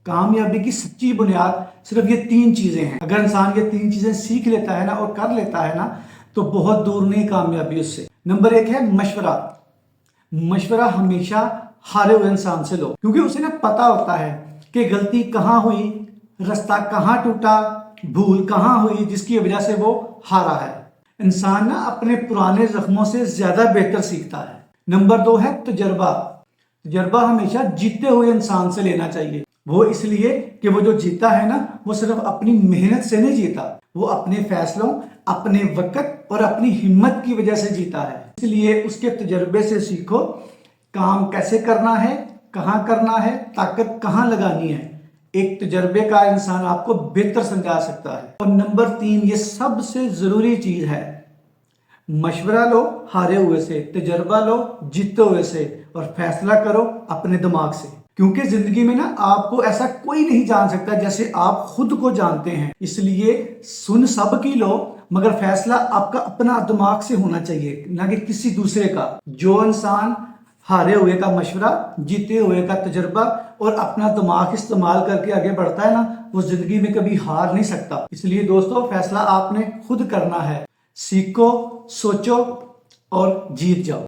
कामयाबी की सच्ची बुनियाद सिर्फ ये 3 चीजें हैं। अगर इंसान ये 3 चीजें सीख लेता है ना और कर लेता है ना तो बहुत दूर नहीं कामयाबी उससे। नंबर 1 है मशवरा। मशवरा हमेशा हारे हुए इंसान से लो, क्योंकि उसे ना पता होता है कि गलती कहाँ हुई, रास्ता कहाँ टूटा, भूल कहाँ हुई जिसकी वजह से वो हारा है। इंसान ना अपने पुराने जख्मों से ज्यादा बेहतर सीखता है। नंबर 2 है तजर्बा। तजर्बा हमेशा जीते हुए इंसान से लेना चाहिए। वो इसलिए कि वो जो जीता है ना वो सिर्फ अपनी मेहनत से नहीं जीता, वो अपने फैसलों, अपने वक्त और अपनी हिम्मत की वजह से जीता है। इसलिए उसके तजर्बे से सीखो काम कैसे करना है, कहाँ करना है, ताकत कहाँ लगानी है। एक तजर्बेकार इंसान आपको बेहतर समझा सकता है। और नंबर 3 ये सबसे जरूरी चीज है, मशवरा लो हारे हुए से, तजर्बा लो जीते हुए से, और फैसला करो अपने दिमाग से। क्योंकि जिंदगी में ना आपको ऐसा कोई नहीं जान सकता जैसे आप खुद को जानते हैं। इसलिए सुन सब की लो, मगर फैसला आपका अपना दिमाग से होना चाहिए, ना कि किसी दूसरे का। जो इंसान हारे हुए का मशवरा, जीते हुए का तजर्बा और अपना दिमाग इस्तेमाल करके आगे बढ़ता है ना, वो जिंदगी में कभी हार नहीं सकता। इसलिए दोस्तों फैसला आपने खुद करना है। सीखो, सोचो और जीत जाओ।